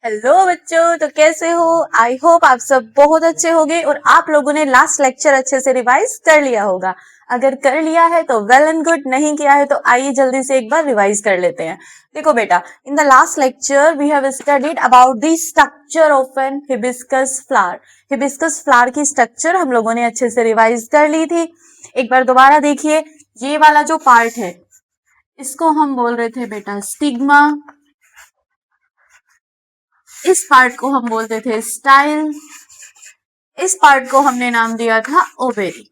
Hello बच्चों, तो कैसे हो? आई होप आप सब बहुत अच्छे होंगे और आप लोगों ने लास्ट लेक्चर अच्छे से रिवाइज कर लिया होगा। अगर कर लिया है तो वेल एंड गुड, नहीं किया है तो आइए जल्दी से एक बार रिवाइज कर लेते हैं। देखो बेटा, in the last lecture we have studied about the structure of an hibiscus flower. Hibiscus flower की स्ट्रक्चर हम लोगों ने अच्छे से रिवाइज कर ली थी। एक बार दोबारा देखिए, ये वाला जो पार्ट है इसको हम बोल रहे थे बेटा स्टिग्मा। इस पार्ट को हम बोलते थे स्टाइल। इस पार्ट को हमने नाम दिया था ओवेरी।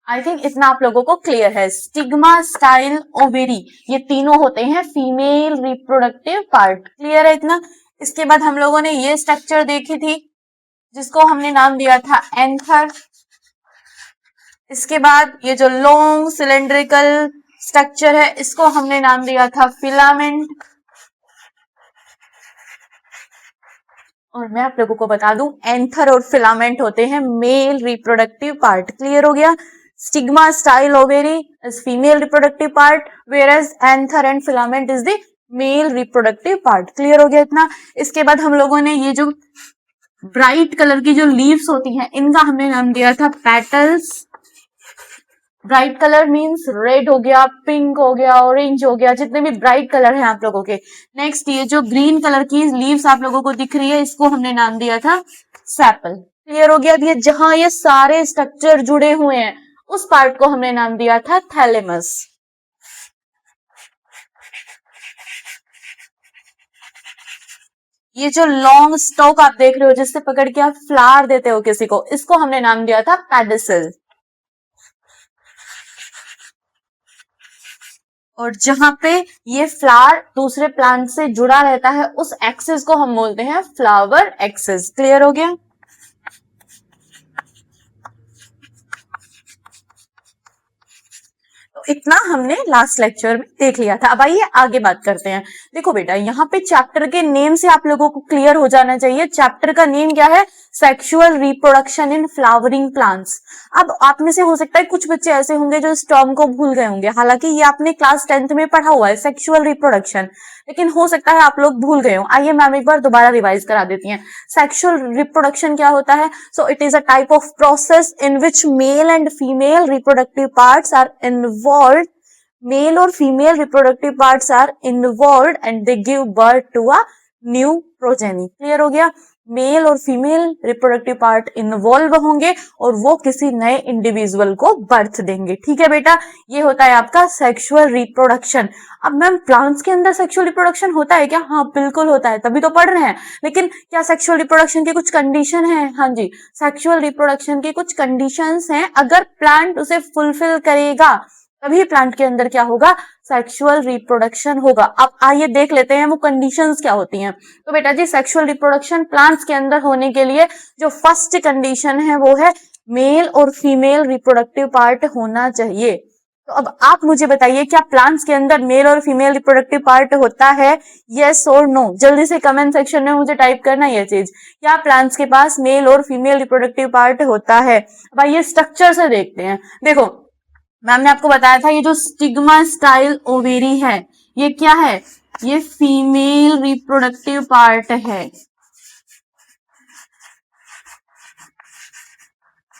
आई थिंक इतना आप लोगों को क्लियर है। स्टिग्मा, स्टाइल, ओवेरी, ये तीनों होते हैं फीमेल रिप्रोडक्टिव पार्ट। क्लियर है इतना? इसके बाद हम लोगों ने ये स्ट्रक्चर देखी थी जिसको हमने नाम दिया था एंथर। इसके बाद ये जो लॉन्ग सिलेंड्रिकल स्ट्रक्चर है इसको हमने नाम दिया था फिलामेंट। और मैं आप लोगों को बता दूं, एंथर और फिलामेंट होते हैं मेल रिप्रोडक्टिव पार्ट। क्लियर हो गया? Stigma, style, ovary is female reproductive part, whereas anther and filament is the male reproductive part. Clear हो गया इतना? इसके बाद हम लोगों ने ये जो ब्राइट कलर की जो लीव्स होती हैं इनका हमने नाम दिया था petals. Bright colour means red हो गया, पिंक हो गया, ऑरेंज हो गया, जितने भी ब्राइट कलर हैं आप लोगों के। नेक्स्ट, ये जो ग्रीन कलर की लीव्स आप लोगों को दिख रही है इसको हमने नाम दिया था सेपल। क्लियर हो गया? ये जहां ये सारे स्ट्रक्चर जुड़े हुए हैं उस पार्ट को हमने नाम दिया था थैलेमस। ये जो लॉन्ग स्टॉक आप देख रहे हो जिससे पकड़ के आप फ्लावर देते हो किसी को, इसको हमने नाम दिया था पेडिसल। और जहां पे ये फ्लावर दूसरे प्लांट से जुड़ा रहता है उस एक्सिस को हम बोलते हैं फ्लावर एक्सिस। क्लियर हो गया? तो इतना हमने लास्ट लेक्चर में देख लिया था। अब आइए आगे बात करते हैं। देखो बेटा, यहाँ पे चैप्टर के नेम से आप लोगों को क्लियर हो जाना चाहिए। चैप्टर का नेम क्या है? Sexual reproduction in flowering plants. अब आप में से हो सकता है कुछ बच्चे ऐसे होंगे जो इस टर्म को भूल गए होंगे, हालांकि ये आपने क्लास 10th में पढ़ा हुआ है सेक्सुअल रिप्रोडक्शन, लेकिन हो सकता है आप लोग भूल गए हो। आइए मैम एक बार दोबारा रिवाइज करा देती हैं। सेक्सुअल रिप्रोडक्शन क्या होता है? So it is a type of process in which male and female reproductive parts are involve. Male or female reproductive parts are involved and they give birth to a new progeny. Clear हो गया? Mail और female reproductive part involve होंगे और वो किसी नए individual को birth देंगे। ठीक है बेटा, ये होता है आपका सेक्सुअल रिप्रोडक्शन। अब मैम प्लांट्स के अंदर सेक्सुअल रिप्रोडक्शन होता है क्या? हाँ बिल्कुल होता है, तभी तो पढ़ रहे हैं। लेकिन क्या सेक्सुअल रिप्रोडक्शन की कुछ कंडीशन है? हाँ जी, सेक्सुअल रिप्रोडक्शन की कुछ कंडीशंस हैं। अगर प्लांट उसे फुलफिल करेगा तभी प्लांट के अंदर क्या होगा? सेक्सुअल रिप्रोडक्शन होगा। अब आइए देख लेते हैं वो कंडीशंस क्या होती हैं। तो बेटा जी, सेक्सुअल रिप्रोडक्शन प्लांट्स के अंदर होने के लिए जो फर्स्ट कंडीशन है वो है मेल और फीमेल रिप्रोडक्टिव पार्ट होना चाहिए। तो अब आप मुझे बताइए, क्या प्लांट्स के अंदर मेल और फीमेल रिप्रोडक्टिव पार्ट होता है? यस और नो? जल्दी से कमेंट सेक्शन में मुझे टाइप करना ये चीज। क्या प्लांट्स के पास मेल और फीमेल रिप्रोडक्टिव पार्ट होता है? अब आइए स्ट्रक्चर से देखते हैं। देखो, मैम ने आपको बताया था ये जो स्टिग्मा, स्टाइल, ओवेरी है ये क्या है? ये फीमेल रिप्रोडक्टिव पार्ट है।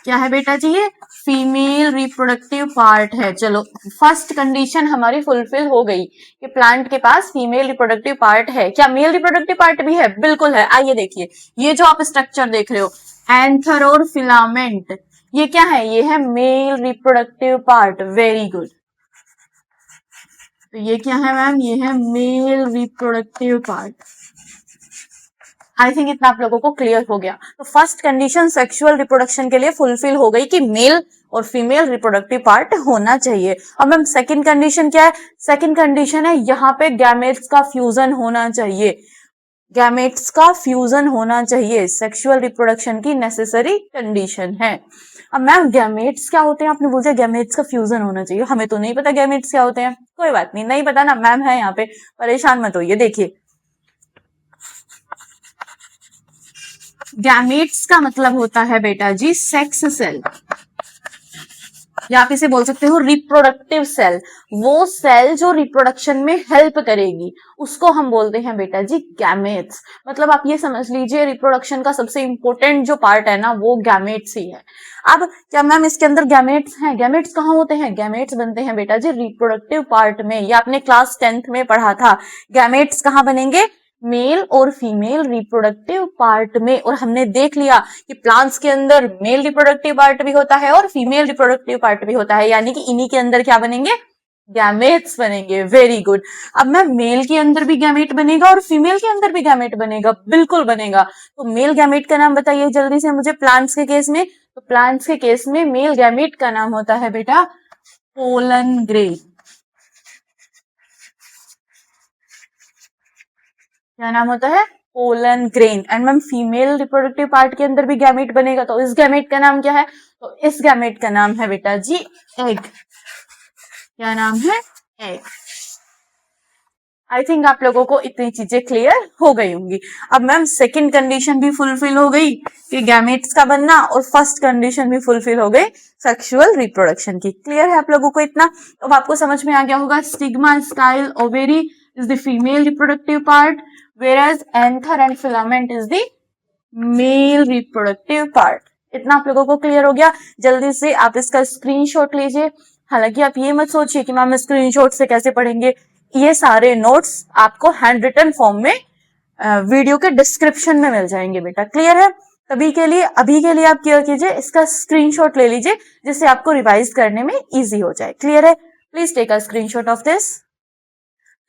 क्या है बेटा जी? ये फीमेल रिप्रोडक्टिव पार्ट है। चलो, फर्स्ट कंडीशन हमारी फुलफिल हो गई कि प्लांट के पास फीमेल रिप्रोडक्टिव पार्ट है। क्या मेल रिप्रोडक्टिव पार्ट भी है? बिल्कुल है। आइए देखिए, ये जो आप स्ट्रक्चर देख रहे हो एंथर और फिलामेंट, ये क्या है? ये है mail reproductive part. Very good. तो ये क्या है मैम? ये है mail reproductive part. I think इतना आप लोगों को क्लियर हो गया। तो फर्स्ट कंडीशन सेक्सुअल रिप्रोडक्शन के लिए फुलफिल हो गई कि मेल और फीमेल रिप्रोडक्टिव पार्ट होना चाहिए। अब मैम सेकंड कंडीशन क्या है? सेकंड कंडीशन है यहाँ पे गैमेट्स का फ्यूजन होना चाहिए। गैमेट्स का फ्यूजन होना चाहिए, सेक्सुअल रिप्रोडक्शन की नेसेसरी कंडीशन है। अब मैम गैमेट्स क्या होते हैं? आपने बोल दिया गैमेट्स का फ्यूजन होना चाहिए, हमें तो नहीं पता गैमेट्स क्या होते हैं। कोई बात नहीं, नहीं पता ना, मैम है यहाँ पे, परेशान मत होइए। देखिए, गैमेट्स का मतलब होता है बेटा जी सेक्स सेल। या आप इसे बोल सकते हो रिप्रोडक्टिव सेल। वो सेल जो रिप्रोडक्शन में हेल्प करेगी उसको हम बोलते हैं बेटा जी गैमेट्स। मतलब आप ये समझ लीजिए रिप्रोडक्शन का सबसे इंपॉर्टेंट जो पार्ट है ना वो गैमेट्स ही है। अब क्या मैम इसके अंदर गैमेट्स हैं? गैमेट्स कहाँ होते हैं? गैमेट्स बनते हैं बेटा जी रिप्रोडक्टिव पार्ट में। ये आपने क्लास 10th में पढ़ा था। गैमेट्स कहाँ बनेंगे? मेल और फीमेल रिप्रोडक्टिव पार्ट में। और हमने देख लिया कि प्लांट्स के अंदर मेल रिप्रोडक्टिव पार्ट भी होता है और फीमेल रिप्रोडक्टिव पार्ट भी होता है, यानी कि इन्हीं के अंदर क्या बनेंगे? गैमेट्स बनेंगे। Very good. अब मैम मेल के अंदर भी गैमेट बनेगा और फीमेल के अंदर भी गैमेट बनेगा? बिल्कुल बनेगा। तो मेल गैमेट का नाम बताइए जल्दी से मुझे प्लांट्स के केस में। तो प्लांट्स के केस में मेल गैमेट का नाम होता है बेटा पोलन ग्रेन। क्या नाम होता है? Pollen grain. And ma'am female reproductive part के अंदर भी गैमेट बनेगा, तो इस गैमेट का नाम क्या है? तो इस गैमेट का नाम है बेटा जी एग। क्या नाम है? एग। आई थिंक आप लोगों को इतनी चीजें क्लियर हो गई होंगी। अब मैम सेकंड कंडीशन भी फुलफिल हो गई कि गैमेट्स का बनना, और फर्स्ट कंडीशन भी फुलफिल हो गई सेक्सुअल रिप्रोडक्शन की। क्लियर है आप लोगों को इतना? अब आपको समझ में आ गया होगा stigma style ovary is the female reproductive part, whereas anther and filament is the male reproductive part। इतना आप लोगों को क्लियर हो गया? जल्दी से आप इसका स्क्रीनशॉट लीजिए। हालांकि आप ये मत सोचिए कि मैम स्क्रीनशॉट से कैसे पढ़ेंगे, ये सारे नोट्स आपको हैंड रिटन फॉर्म में वीडियो के डिस्क्रिप्शन में मिल जाएंगे बेटा। क्लियर है? तभी के लिए अभी के लिए आप क्या कीजिए, इसका स्क्रीनशॉट ले लीजिए जिससे आपको रिवाइज करने में इजी हो जाए। क्लियर है? Please take a screenshot of this.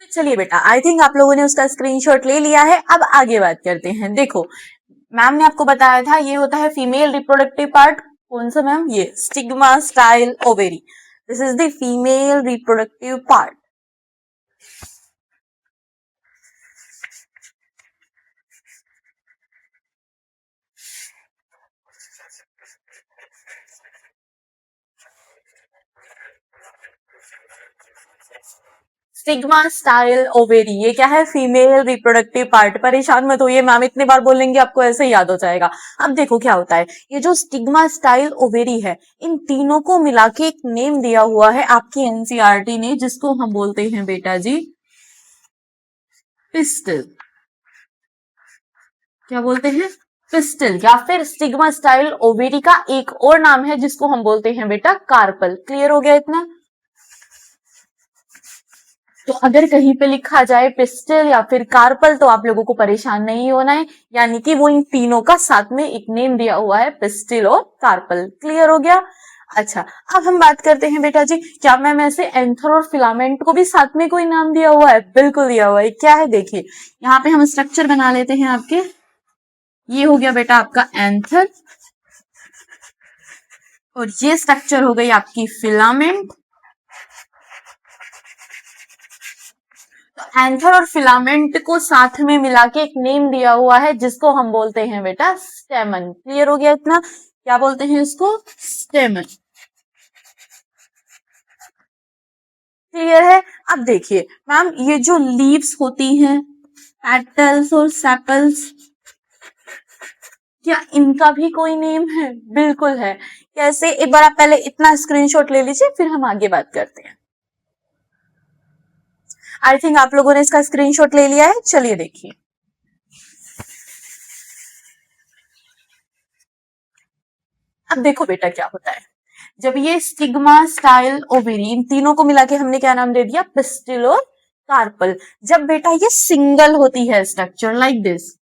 तो चलिए बेटा, आई थिंक आप लोगों ने उसका स्क्रीनशॉट ले लिया है। अब आगे बात करते हैं। देखो मैम ने आपको बताया था ये होता है फीमेल रिप्रोडक्टिव पार्ट। कौन सा मैम? ये stigma style ovary. This is the female reproductive part. Stigma style ovary ये क्या है? Female reproductive part. परेशान मत होइए, मैम इतने बार बोलेंगे आपको ऐसे ही याद हो जाएगा। अब देखो क्या होता है, ये जो स्टिग्मा स्टाइल ओवेरी है इन तीनों को मिला के एक नेम दिया हुआ है आपकी एनसीईआरटी ने, जिसको हम बोलते हैं बेटा जी पिस्टल। क्या बोलते हैं? पिस्टल। या फिर स्टिग्मा स्टाइल ओवेरी का एक और नाम है जिसको हम बोलते हैं बेटा कार्पल। क्लियर हो गया इतना? तो अगर कहीं पे लिखा जाए पिस्टल या फिर कार्पल तो आप लोगों को परेशान नहीं होना है, यानी कि वो इन तीनों का साथ में एक नेम दिया हुआ है पिस्टल और कार्पल। क्लियर हो गया? अच्छा, अब हम बात करते हैं बेटा जी, क्या मैम ऐसे एंथर और फिलामेंट को भी साथ में कोई नाम दिया हुआ है? बिल्कुल दिया हुआ है। क्या है देखिए, यहाँ पे हम स्ट्रक्चर बना लेते हैं आपके। ये हो गया बेटा आपका एंथर और ये स्ट्रक्चर हो गई आपकी फिलामेंट। एंथर और फिलामेंट को साथ में मिला के एक नेम दिया हुआ है जिसको हम बोलते हैं बेटा स्टेमन। क्लियर हो गया इतना? क्या बोलते हैं इसको? स्टेमन। क्लियर है? अब देखिए मैम ये जो लीव्स होती हैं, पेटल्स और सेपल्स, क्या इनका भी कोई नेम है? बिल्कुल है। कैसे? एक बार आप पहले इतना स्क्रीनशॉट ले लीजिए फिर हम आगे बात करते हैं। आई थिंक आप लोगों ने इसका स्क्रीनशॉट ले लिया है। चलिए देखिए, अब देखो बेटा क्या होता है, जब ये स्टिग्मा स्टाइल ओवेरी इन तीनों को मिला के हमने क्या नाम दे दिया? पिस्टिल और कार्पल। जब बेटा ये सिंगल होती है structure like this,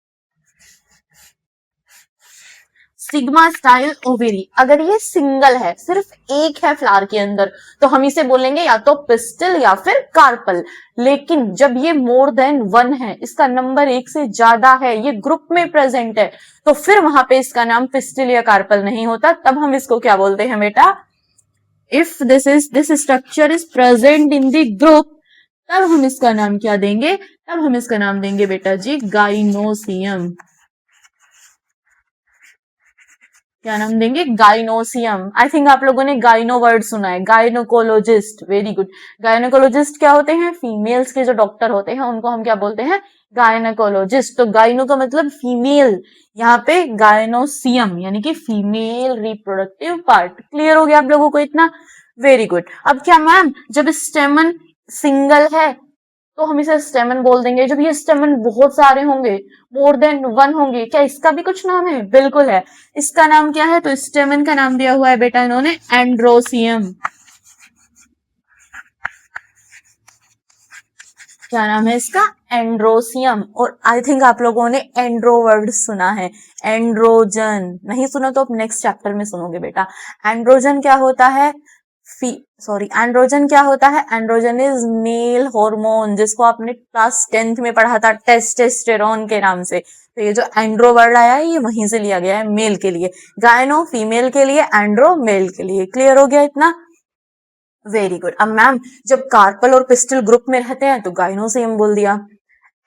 stigma style ovary, अगर ये सिंगल है, सिर्फ एक है फ्लावर के अंदर, तो हम इसे बोलेंगे या तो पिस्टल या फिर कार्पल। लेकिन जब ये मोर देन वन है, इसका नंबर एक से ज्यादा है, ये ग्रुप में प्रेजेंट है, तो फिर वहां पे इसका नाम पिस्टल या कार्पल नहीं होता। तब हम इसको क्या बोलते हैं बेटा? If this structure is present in the group, तब हम इसका नाम क्या देंगे? तब हम इसका नाम देंगे बेटा जी गाइनोसियम। क्या नाम देंगे? गाइनोसियम। आई थिंक आप लोगों ने गाइनो वर्ड सुना है, गाइनोकोलॉजिस्ट। Very good. गाइनोकोलॉजिस्ट क्या होते हैं? फीमेल्स के जो डॉक्टर होते हैं उनको हम क्या बोलते हैं? गायनोकोलॉजिस्ट। तो गाइनो का मतलब फीमेल, यहाँ पे गायनोसियम यानी कि फीमेल रिप्रोडक्टिव पार्ट। क्लियर हो गया आप लोगों को इतना? Very good. अब क्या मैम, जब स्टेमन सिंगल है तो हम इसे स्टेमन बोल देंगे, जब ये स्टेमन बहुत सारे होंगे, मोर देन वन होंगे, क्या इसका भी कुछ नाम है? बिल्कुल है। इसका नाम क्या है? तो स्टेमन का नाम दिया हुआ है बेटा इन्होंने एंड्रोसियम। क्या नाम है इसका? एंड्रोसियम। और आई थिंक आप लोगों ने एंड्रो वर्ड सुना है, एंड्रोजन नहीं सुना तो आप नेक्स्ट चैप्टर में सुनोगे बेटा। एंड्रोजन क्या होता है? एंड्रोजन क्या होता है? एंड्रोजन इज मेल हार्मोन, जिसको आपने क्लास 10th में पढ़ा था टेस्टोस्टेरोन के नाम से। तो ये जो एंड्रो वर्ड आया है ये वहीं से लिया गया है, मेल के लिए, गायनो फीमेल के लिए, एंड्रो मेल के लिए। क्लियर हो गया इतना? Very good. अब मैम, जब कार्पल और पिस्टल ग्रुप में रहते हैं तो गाइनोसियम बोल दिया।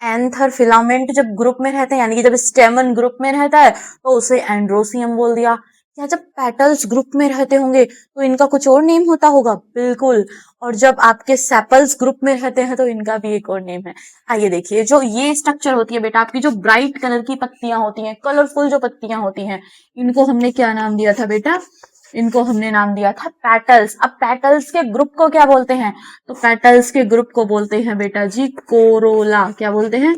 एंथर फिलामेंट जब ग्रुप में रहते हैं, यानी कि जब स्टेमन ग्रुप में रहता है तो उसे एंड्रोसियम बोल दिया। या जब पेटल्स ग्रुप में रहते होंगे तो इनका कुछ और नेम होता होगा? बिल्कुल। और जब आपके सेपल्स ग्रुप में रहते हैं तो इनका भी एक और नेम है। आइए देखिए, जो ये स्ट्रक्चर होती है बेटा, आपकी जो ब्राइट कलर की पत्तियां होती हैं, कलरफुल जो पत्तियां होती हैं, इनको हमने क्या नाम दिया था बेटा? इनको हमने नाम दिया था पेटल्स। अब पेटल्स के ग्रुप को क्या बोलते हैं? तो पेटल्स के ग्रुप को बोलते हैं बेटा जी कोरोला। क्या बोलते हैं?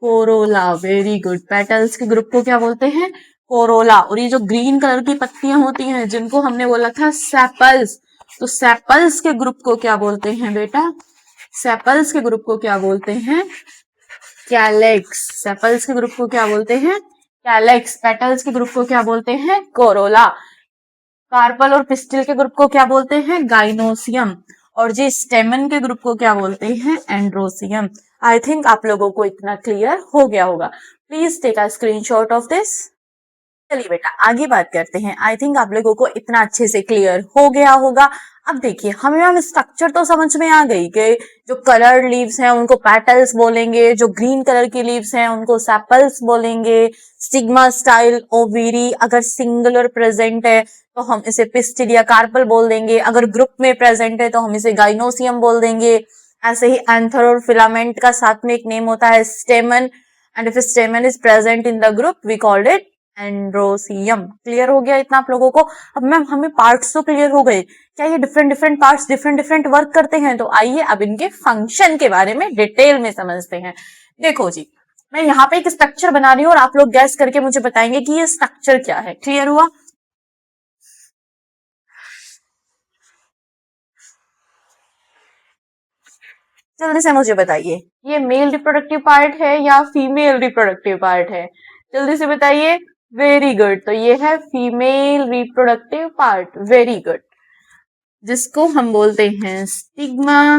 कोरोला। Very good. पेटल्स के ग्रुप को क्या बोलते हैं? कोरोला। और ये जो ग्रीन कलर की पत्तियां होती हैं जिनको हमने बोला था सेपल्स, तो सेपल्स के ग्रुप को क्या बोलते हैं बेटा? सेपल्स के ग्रुप को क्या बोलते हैं? कैलेक्स। सेपल्स के ग्रुप को क्या बोलते हैं? कैलेक्स। पेटल्स के ग्रुप को क्या बोलते हैं? कोरोला। कार्पल और पिस्टिल के ग्रुप को क्या बोलते हैं? गाइनोसियम। और जी स्टेमन के ग्रुप को क्या बोलते हैं? एंड्रोसियम। आई थिंक आप लोगों को इतना क्लियर हो गया होगा। Please take a screenshot of this. चलिए बेटा आगे बात करते हैं। आई थिंक आप लोगों को इतना अच्छे से क्लियर हो गया होगा। अब देखिए, हमें हम स्ट्रक्चर तो समझ में आ गई कि जो कलर लीव्स हैं उनको पेटल्स बोलेंगे, जो ग्रीन कलर की लीव्स हैं उनको सेपल्स बोलेंगे, स्टिग्मा स्टाइल ओवेरी अगर सिंगुलर प्रेजेंट है तो हम इसे पिस्टिल या कार्पल बोल देंगे, अगर ग्रुप में प्रेजेंट है तो हम इसे गाइनोसियम बोल देंगे। ऐसे ही एंथर और फिलामेंट का साथ में एक नेम होता है stamen, and if stamen is present in the group we called it androecium. Clear हो गया इतना आप लोगों को? अब मैम हमें पार्ट्स तो क्लियर हो गए, क्या ये different different parts different different work करते हैं? तो आइए अब इनके फंक्शन के बारे में डिटेल में समझते हैं। देखो जी, मैं यहाँ पे एक स्ट्रक्चर बना रही हूँ और आप लोग गैस करके मुझे बताएंगे कि ये स्ट्रक्चर क्या है। क्लियर हुआ? जल्दी से मुझे बताइए, ये मेल रिप्रोडक्टिव पार्ट है या फीमेल रिप्रोडक्टिव पार्ट है? जल्दी से बताइए। Very good. तो ये है female reproductive part. Very good. जिसको हम बोलते हैं स्टिग्मा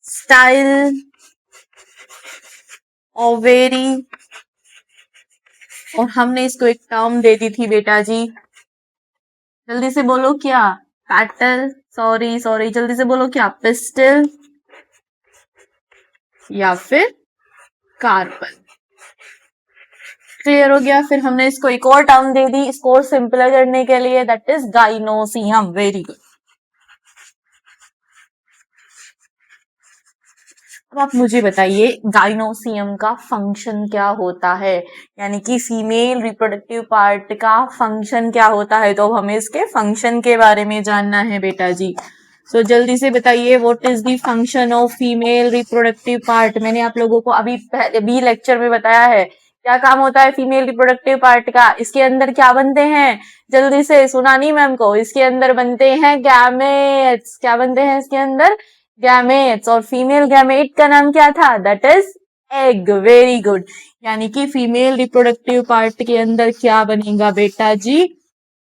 स्टाइल ओवेरी, और हमने इसको एक टर्म दे दी थी बेटा जी। जल्दी से बोलो क्या? पेटल, सॉरी सॉरी, जल्दी से बोलो क्या? पिस्टल या फिर कार्पल। क्लियर हो गया? फिर हमने इसको एक और टर्म दे दी इसको और सिंपल करने के लिए, that is gynoecium. Very good. अब आप मुझे बताइए गाइनोसियम का फंक्शन क्या होता है, यानी कि फीमेल रिप्रोडक्टिव पार्ट का फंक्शन क्या होता है? तो हमें इसके फंक्शन के बारे में जानना है बेटा जी। सो जल्दी से बताइए, what is the function of female reproductive part? मैंने आप लोगों को अभी पहले भी लेक्चर में बताया है क्या काम होता है फीमेल रिप्रोडक्टिव पार्ट का। इसके अंदर क्या बनते हैं? जल्दी से, सुना नहीं मैम को? इसके अंदर बनते हैं गैमेट्स। क्या बनते हैं इसके अंदर? गैमेट्स। और फीमेल गैमेट का नाम क्या था? That is egg. Very good. यानी कि फीमेल रिप्रोडक्टिव पार्ट के अंदर क्या बनेगा बेटा जी?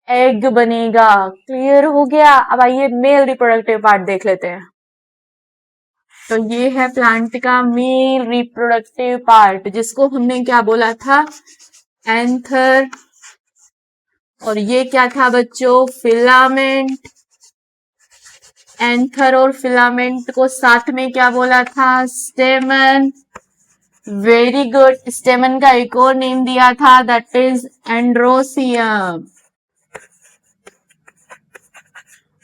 एग बनेगा। क्लियर हो गया? अब आइए मेल रिप्रोडक्टिव पार्ट देख लेते हैं। तो ये है प्लांट का मेल रिप्रोडक्टिव पार्ट, जिसको हमने क्या बोला था? एंथर। और ये क्या था बच्चों? फिलामेंट। एंथर और फिलामेंट को साथ में क्या बोला था? स्टेमन। Very good. स्टेमन का एक और नेम दिया था, दैट इज एंड्रोसियम।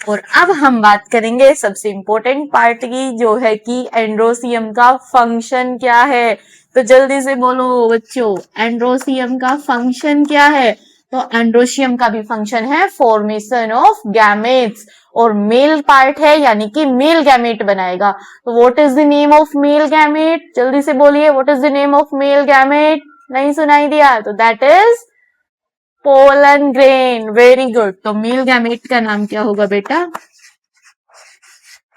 और अब हम बात करेंगे सबसे इंपॉर्टेंट पार्ट की, जो है कि एंड्रोसियम का फंक्शन क्या है। तो जल्दी से बोलो बच्चों, एंड्रोसियम का फंक्शन क्या है? तो एंड्रोशियम का भी फंक्शन है फॉर्मेशन ऑफ गैमेट्स, और मेल पार्ट है यानी कि मेल गैमेट बनाएगा। तो what is the name of male gamete, जल्दी से बोलिए, what is the name of male gamete, नहीं सुनाई दिया तो that is pollen grain. Very good. तो मेल गैमेट का नाम क्या होगा बेटा,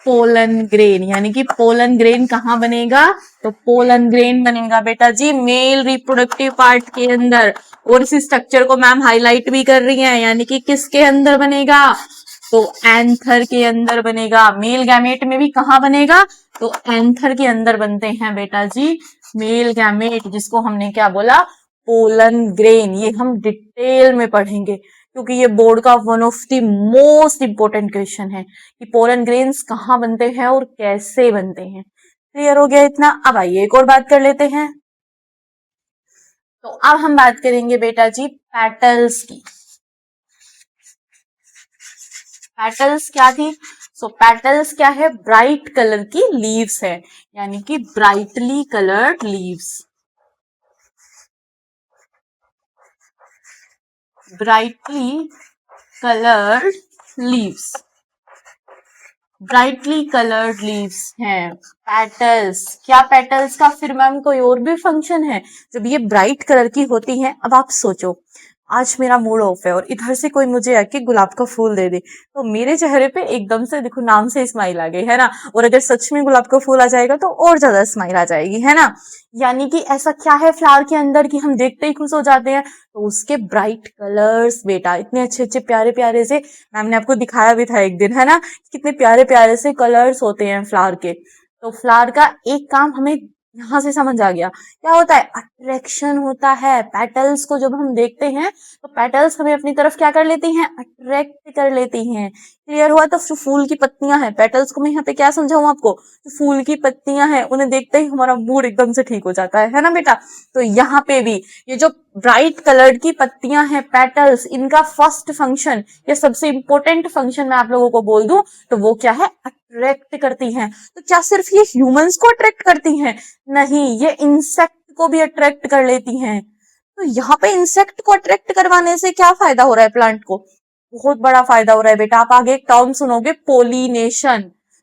पोलन ग्रेन, यानी कि पोलन ग्रेन कहाँ बनेगा, तो पोलन ग्रेन बनेगा बेटा जी मेल रिप्रोडक्टिव पार्ट के अंदर। और इस स्ट्रक्चर को मैम हाईलाइट भी कर रही है, यानी कि किसके अंदर बनेगा, तो एंथर के अंदर बनेगा। मेल गैमेट में भी कहाँ बनेगा, तो एंथर के अंदर बनते हैं बेटा जी मेल गैमेट, जिसको हमने क्या बोला, पोलन ग्रेन। ये हम डिटेल में पढ़ेंगे क्योंकि ये बोर्ड का one of the most important question है कि पोलन ग्रेन्स कहाँ बनते हैं और कैसे बनते हैं। क्लियर हो गया इतना। अब आइए एक और बात कर लेते हैं। तो अब हम बात करेंगे बेटा जी पेटल्स की। पेटल्स क्या थी, सो पेटल्स क्या है, ब्राइट कलर की लीव्स है, यानी कि brightly coloured leaves, brightly coloured leaves, brightly coloured leaves हैं पेटल्स। क्या पेटल्स का फिर मैम कोई और भी फंक्शन है जब ये ब्राइट कलर की होती हैं। अब आप सोचो, आज मेरा मूड ऑफ है और इधर से कोई मुझे आके गुलाब का फूल दे दे, तो मेरे चेहरे पे एकदम से देखो नाम से स्माइल आ गई है ना, और अगर सच में गुलाब का फूल आ जाएगा तो और ज्यादा स्माइल आ जाएगी, है ना। यानी कि ऐसा क्या है फ्लावर के अंदर कि हम देखते ही खुश हो जाते हैं, तो उसके ब्राइट कलर्स बेटा, इतने अच्छे अच्छे प्यारे प्यारे से, मैम ने आपको दिखाया भी था एक दिन, है ना, कितने प्यारे प्यारे से कलर्स होते हैं फ्लावर के। तो फ्लावर का एक काम हमें यहाँ से समझ आ गया, क्या होता है, अट्रैक्शन होता है। पेटल्स को जब हम देखते हैं तो पेटल्स हमें अपनी तरफ क्या कर लेती हैं, अट्रैक्ट कर लेती हैं। क्लियर हुआ। तो जो फूल की पत्तियां हैं, पेटल्स को मैं यहाँ पे क्या समझाऊं आपको, जो फूल की पत्तियां हैं उन्हें देखते ही हमारा मूड एकदम से ठीक हो जाता है ना बेटा। तो यहाँ पे भी ये जो ब्राइट कलर्ड की पत्तियां हैं पेटल्स, इनका फर्स्ट फंक्शन या सबसे इंपॉर्टेंट फंक्शन मैं आप लोगों को बोल दूं तो वो क्या है, अट्रैक्ट करती हैं। तो क्या सिर्फ ये ह्यूमंस को अट्रैक्ट करती हैं, नहीं, ये इंसेक्ट को भी अट्रैक्ट कर लेती हैं। तो यहाँ पे इंसेक्ट को अट्रैक्ट करवाने से क्या फायदा हो रहा है प्लांट को, बहुत बड़ा फायदा हो रहा है बेटा। आप आगे एक टर्म सुनोगे, पोलिनेशन।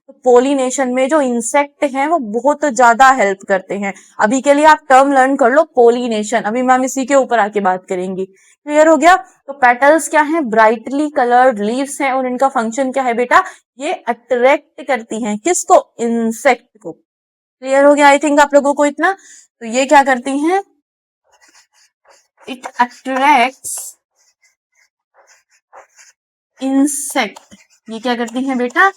तो पोलिनेशन में जो इंसेक्ट हैं वो बहुत ज्यादा हेल्प करते हैं। अभी के लिए आप टर्म लर्न कर लो, पोलिनेशन, अभी मैम इसी के ऊपर आके बात करेंगी। क्लियर हो गया। तो पेटल्स क्या है, ब्राइटली कलर्ड लीव्स हैं, और इनका फंक्शन क्या है बेटा, ये अट्रैक्ट करती हैं किसको, इंसेक्ट को। क्लियर हो गया आई थिंक आप लोगों को इतना। तो ये क्या करती हैं, इट अट्रैक्ट्स इंसेक्ट। ये क्या करती हैं बेटा,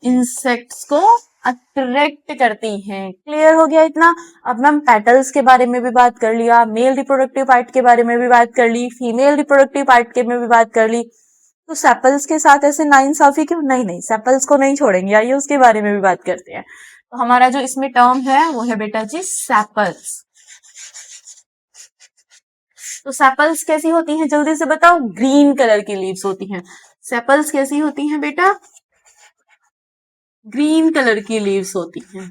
इंसेक्ट्स को अट्रैक्ट करती हैं। क्लियर हो गया इतना। अब मैम पेटल्स के बारे में भी बात कर लिया, मेल रिप्रोडक्टिव पार्ट के बारे में भी बात कर ली, फीमेल रिप्रोडक्टिव पार्ट के में भी बात कर ली। तो सेपल्स के साथ ऐसे नाइंसाफी क्यों, नहीं नहीं, सेपल्स को नहीं छोड़ेंगे, आइए उसके बारे में भी बात करते हैं। तो हमारा जो इसमें टर्म है वो है बेटा जी सेपल्स। तो सेपल्स कैसी होती हैं, जल्दी से बताओ, ग्रीन कलर की लीव्स होती हैं। सेपल्स कैसी होती हैं बेटा, ग्रीन कलर की लीव्स होती हैं।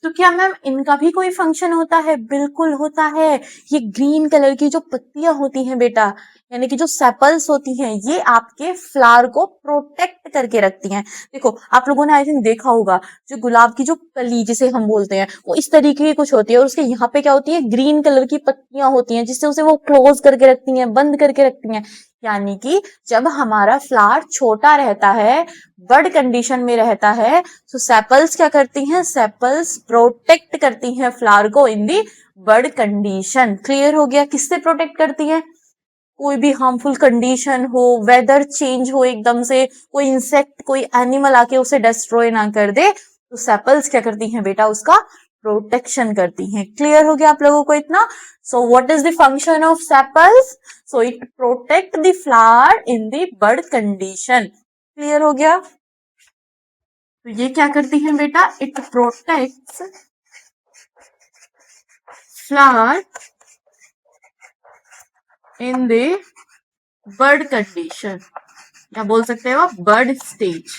तो क्या मैम इनका भी कोई फंक्शन होता है, बिल्कुल होता है। ये ग्रीन कलर की जो पत्तियां होती हैं बेटा, यानी कि जो सेपल्स होती हैं, ये आपके फ्लावर को प्रोटेक्ट करके रखती हैं। देखो आप लोगों ने आई थिंक देखा होगा, जो गुलाब की जो कली जिसे हम बोलते हैं वो इस तरीके की कुछ होती है, और उसके यहाँ पे क्या होती है, ग्रीन कलर की पत्तियां होती हैं, जिससे उसे वो क्लोज करके रखती हैं, बंद करके रखती हैं। यानी कि जब हमारा फ्लावर छोटा रहता है, बर्ड कंडीशन में रहता है, तो सेपल्स क्या करती हैं, सेपल्स प्रोटेक्ट करती हैं फ्लावर को इन दी बर्ड कंडीशन। क्लियर हो गया, किससे प्रोटेक्ट करती हैं, कोई भी हार्मफुल कंडीशन हो, वेदर चेंज हो एकदम से, कोई इंसेक्ट कोई एनिमल आके उसे डिस्ट्रॉय ना कर दे, तो सेपल्स क्या करती हैं बेटा, उसका प्रोटेक्शन करती हैं। क्लियर हो गया आप लोगों को इतना। So what is the function of sepals, so it protect the flower in the bird condition. Clear हो गया। तो ये क्या करती हैं बेटा, it protects flower in the bird condition, या बोल सकते हो बर्ड स्टेज।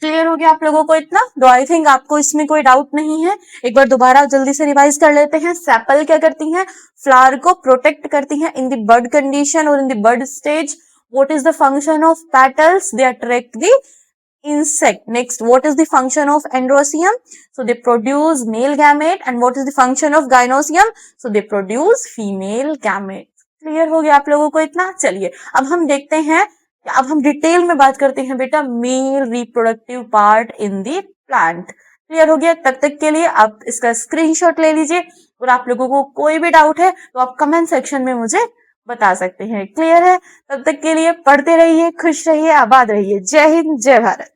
क्लियर हो गया आप लोगों को इतना? तो आई थिंक आपको इसमें कोई डाउट नहीं है। एक बार दोबारा जल्दी से रिवाइज कर लेते हैं। सेपल क्या करती हैं? फ्लावर को प्रोटेक्ट करती हैं इन द बड कंडीशन और in the bud stage. What is the function of petals? They attract the insect. Next, what is the function of androecium? So they produce male gamete. And what is the function of gynosium? So they produce female gamete. Clear हो गया आप लोगों को इतना? चलिए अब हम देखते हैं, अब हम डिटेल में बात करते हैं बेटा mail reproductive part in the plant. Clear हो गया? तब तक के लिए आप इसका स्क्रीनशॉट ले लीजिए और आप लोगों को कोई भी डाउट है तो आप कमेंट सेक्शन में मुझे बता सकते हैं। क्लियर है? तब तक के लिए पढ़ते रहिए, खुश रहिए, आबाद रहिए। जय हिंद, जय भारत।